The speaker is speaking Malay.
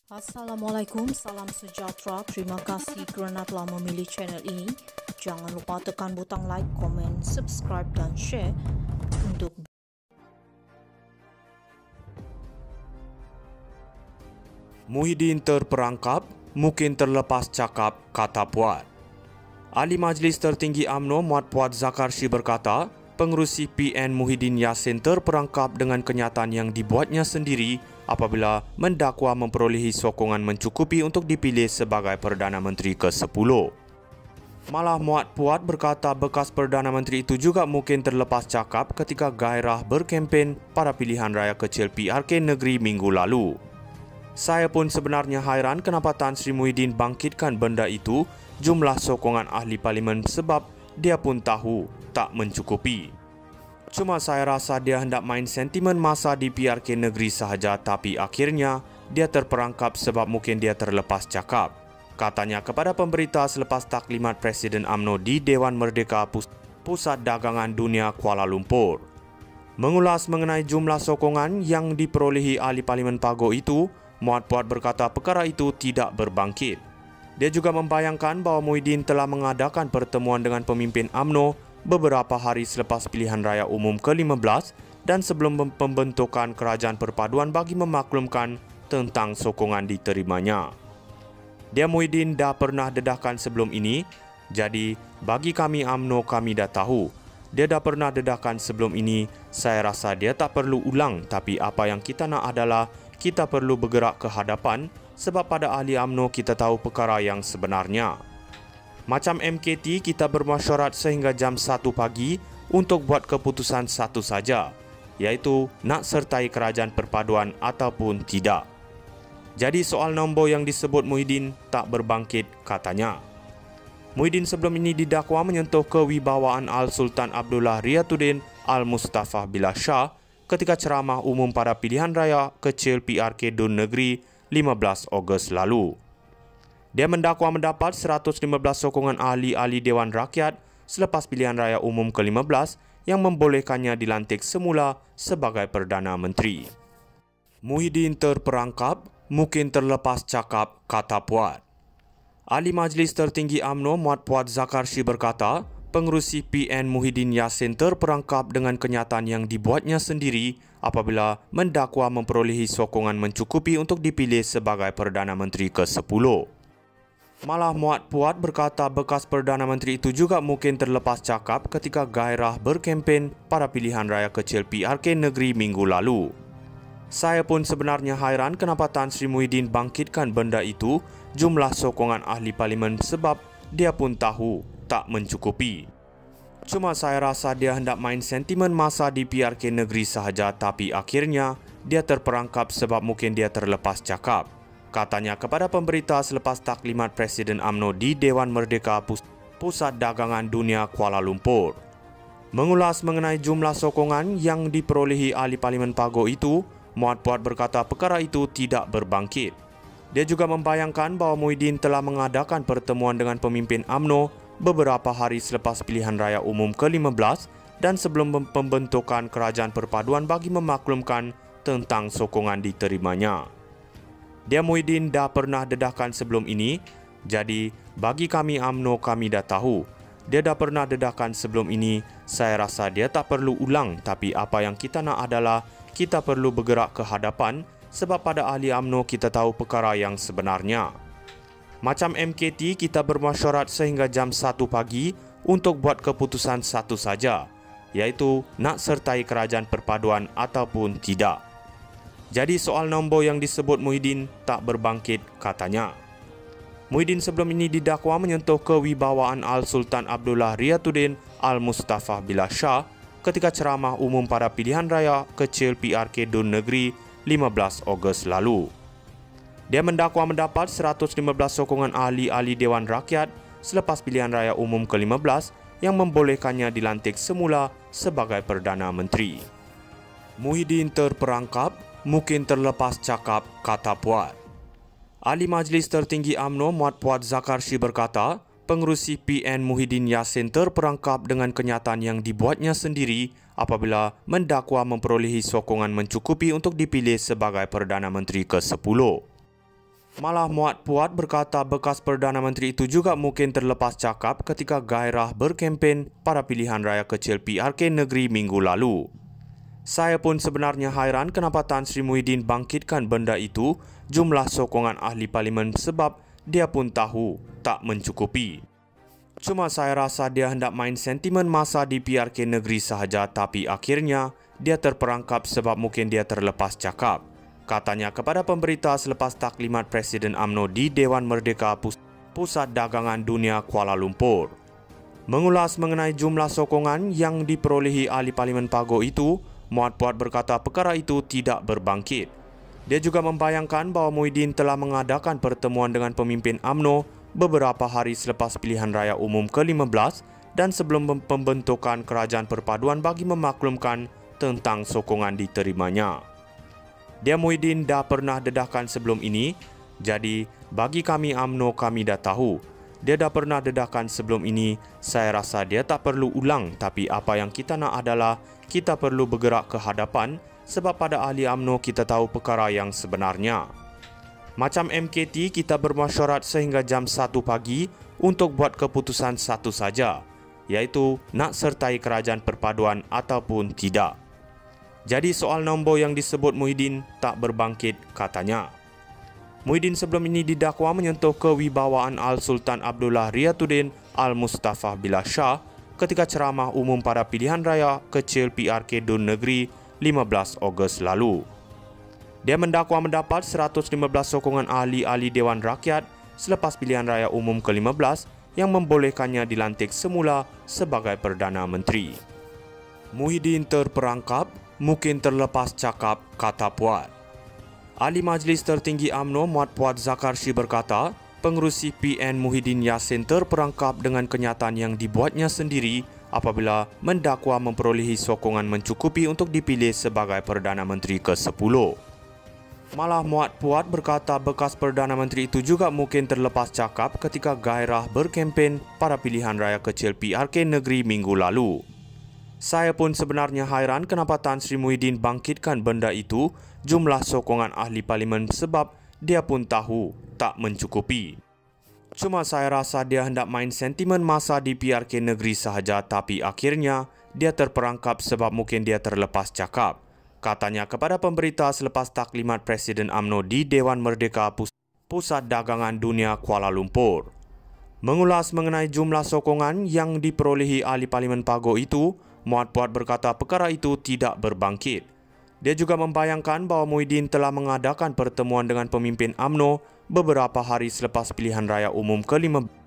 Assalamualaikum, salam sejahtera. Terima kasih kerana telah memilih channel ini. Jangan lupa tekan butang like, komen, subscribe dan share untuk Muhyiddin terperangkap, mungkin terlepas cakap, kata Puat. Ahli Majlis Tertinggi UMNO Muhammad Puat Zakarshi berkata, pengerusi PN Muhyiddin Yassin terperangkap dengan kenyataan yang dibuatnya sendiri apabila mendakwa memperolehi sokongan mencukupi untuk dipilih sebagai Perdana Menteri ke-10. Malah Muhammad Puat berkata bekas Perdana Menteri itu juga mungkin terlepas cakap ketika gairah berkempen pada pilihan raya kecil PRK negeri minggu lalu. Saya pun sebenarnya hairan kenapa Tan Sri Muhyiddin bangkitkan benda itu, jumlah sokongan ahli parlimen sebab dia pun tahu tak mencukupi. Cuma saya rasa dia hendak main sentimen masa di PRK negeri sahaja tapi akhirnya dia terperangkap sebab mungkin dia terlepas cakap. Katanya kepada pemberita selepas taklimat Presiden UMNO di Dewan Merdeka Pusat Dagangan Dunia Kuala Lumpur. Mengulas mengenai jumlah sokongan yang diperolehi ahli parlimen Pago itu, Muhammad Puat berkata perkara itu tidak berbangkit. Dia juga membayangkan bahawa Muhyiddin telah mengadakan pertemuan dengan pemimpin UMNO beberapa hari selepas pilihan raya umum ke-15 dan sebelum pembentukan kerajaan perpaduan bagi memaklumkan tentang sokongan diterimanya. Dia Muhyiddin dah pernah dedahkan sebelum ini, jadi bagi kami UMNO kami dah tahu. Dia dah pernah dedahkan sebelum ini, saya rasa dia tak perlu ulang tapi apa yang kita nak adalah kita perlu bergerak ke hadapan sebab pada ahli UMNO kita tahu perkara yang sebenarnya. Macam MKT, kita bermesyuarat sehingga jam 1 pagi untuk buat keputusan satu saja, iaitu nak sertai kerajaan perpaduan ataupun tidak. Jadi soal nombor yang disebut Muhyiddin tak berbangkit, katanya. Muhyiddin sebelum ini didakwa menyentuh kewibawaan Al-Sultan Abdullah Riyatuddin Al-Mustafa Billah Shah ketika ceramah umum pada pilihan raya kecil PRK Dun Negeri 15 Ogos lalu. Dia mendakwa mendapat 115 sokongan ahli-ahli Dewan Rakyat selepas pilihan raya umum ke-15 yang membolehkannya dilantik semula sebagai Perdana Menteri. Muhyiddin terperangkap, mungkin terlepas cakap, kata Puat. Ahli Majlis Tertinggi UMNO Muhammad Puat Zakarshi berkata, pengerusi PN Muhyiddin Yassin terperangkap dengan kenyataan yang dibuatnya sendiri apabila mendakwa memperolehi sokongan mencukupi untuk dipilih sebagai Perdana Menteri ke-10. Malah Muhammad Puat berkata bekas Perdana Menteri itu juga mungkin terlepas cakap ketika gairah berkempen pada pilihan raya kecil PRK negeri minggu lalu. Saya pun sebenarnya hairan kenapa Tan Sri Muhyiddin bangkitkan benda itu, jumlah sokongan ahli parlimen sebab dia pun tahu tak mencukupi. Cuma saya rasa dia hendak main sentimen masa di PRK negeri sahaja tapi akhirnya dia terperangkap sebab mungkin dia terlepas cakap. Katanya kepada pemberita selepas taklimat Presiden UMNO di Dewan Merdeka Pusat Dagangan Dunia Kuala Lumpur. Mengulas mengenai jumlah sokongan yang diperolehi ahli parlimen Pago itu, Muhammad Puat berkata perkara itu tidak berbangkit. Dia juga membayangkan bahawa Muhyiddin telah mengadakan pertemuan dengan pemimpin UMNO beberapa hari selepas pilihan raya umum ke-15 dan sebelum pembentukan kerajaan perpaduan bagi memaklumkan tentang sokongan diterimanya. Dia Muhyiddin dah pernah dedahkan sebelum ini, jadi bagi kami UMNO kami dah tahu. Dia dah pernah dedahkan sebelum ini, saya rasa dia tak perlu ulang tapi apa yang kita nak adalah kita perlu bergerak ke hadapan sebab pada ahli UMNO kita tahu perkara yang sebenarnya. Macam MKT, kita bermesyuarat sehingga jam 1 pagi untuk buat keputusan satu saja, iaitu nak sertai kerajaan perpaduan ataupun tidak. Jadi soal nombor yang disebut Muhyiddin tak berbangkit, katanya. Muhyiddin sebelum ini didakwa menyentuh kewibawaan Al-Sultan Abdullah Riyatuddin Al-Mustafa Billah Shah ketika ceramah umum pada pilihan raya kecil PRK Dun Negeri 15 Ogos lalu. Dia mendakwa mendapat 115 sokongan ahli-ahli Dewan Rakyat selepas pilihan raya umum ke-15 yang membolehkannya dilantik semula sebagai Perdana Menteri. Muhyiddin terperangkap, mungkin terlepas cakap, kata Puat. Ahli Majlis Tertinggi UMNO Muhammad Puat Zakarshi berkata, pengerusi PN Muhyiddin Yassin terperangkap dengan kenyataan yang dibuatnya sendiri apabila mendakwa memperolehi sokongan mencukupi untuk dipilih sebagai Perdana Menteri ke-10. Malah Muat Puat berkata bekas Perdana Menteri itu juga mungkin terlepas cakap ketika gairah berkempen pada pilihan raya kecil PRK negeri minggu lalu. Saya pun sebenarnya hairan kenapa Tan Sri Muhyiddin bangkitkan benda itu, jumlah sokongan ahli parlimen sebab dia pun tahu tak mencukupi. Cuma saya rasa dia hendak main sentimen masa di PRK negeri sahaja tapi akhirnya dia terperangkap sebab mungkin dia terlepas cakap. Katanya kepada pemberita selepas taklimat Presiden UMNO di Dewan Merdeka Pusat Dagangan Dunia Kuala Lumpur. Mengulas mengenai jumlah sokongan yang diperolehi ahli parlimen Pago itu, Muat Puat berkata perkara itu tidak berbangkit. Dia juga membayangkan bahawa Muhyiddin telah mengadakan pertemuan dengan pemimpin UMNO beberapa hari selepas pilihan raya umum ke-15 dan sebelum pembentukan kerajaan perpaduan bagi memaklumkan tentang sokongan diterimanya. Dia Muhyiddin dah pernah dedahkan sebelum ini, jadi bagi kami UMNO kami dah tahu. Dia dah pernah dedahkan sebelum ini, saya rasa dia tak perlu ulang tapi apa yang kita nak adalah kita perlu bergerak ke hadapan sebab pada ahli UMNO kita tahu perkara yang sebenarnya. Macam MKT kita bermesyuarat sehingga jam 1 pagi untuk buat keputusan satu saja, iaitu nak sertai kerajaan perpaduan ataupun tidak. Jadi soal nombor yang disebut Muhyiddin tak berbangkit, katanya. Muhyiddin sebelum ini didakwa menyentuh kewibawaan Al-Sultan Abdullah Riyatuddin Al-Mustafa Billah Shah ketika ceramah umum pada pilihan raya kecil PRK Dun Negeri 15 Ogos lalu. Dia mendakwa mendapat 115 sokongan ahli-ahli Dewan Rakyat selepas pilihan raya umum ke-15 yang membolehkannya dilantik semula sebagai Perdana Menteri. Muhyiddin terperangkap, mungkin terlepas cakap, kata Puat. Ahli Majlis Tertinggi UMNO Muat Puat Zakarshi berkata, pengerusi PN Muhyiddin Yassin terperangkap dengan kenyataan yang dibuatnya sendiri apabila mendakwa memperolehi sokongan mencukupi untuk dipilih sebagai Perdana Menteri ke-10. Malah Muat Puat berkata bekas Perdana Menteri itu juga mungkin terlepas cakap ketika gairah berkempen pada pilihan raya kecil PRK negeri minggu lalu. Saya pun sebenarnya hairan kenapa Tan Sri Muhyiddin bangkitkan benda itu, jumlah sokongan ahli parlimen sebab dia pun tahu tak mencukupi. Cuma saya rasa dia hendak main sentimen masa di PRK negeri sahaja tapi akhirnya dia terperangkap sebab mungkin dia terlepas cakap. Katanya kepada pemberita selepas taklimat Presiden UMNO di Dewan Merdeka Pusat Dagangan Dunia Kuala Lumpur. Mengulas mengenai jumlah sokongan yang diperolehi ahli parlimen Pago itu, Muat Puat berkata perkara itu tidak berbangkit. Dia juga membayangkan bahawa Muhyiddin telah mengadakan pertemuan dengan pemimpin UMNO beberapa hari selepas pilihan raya umum ke-15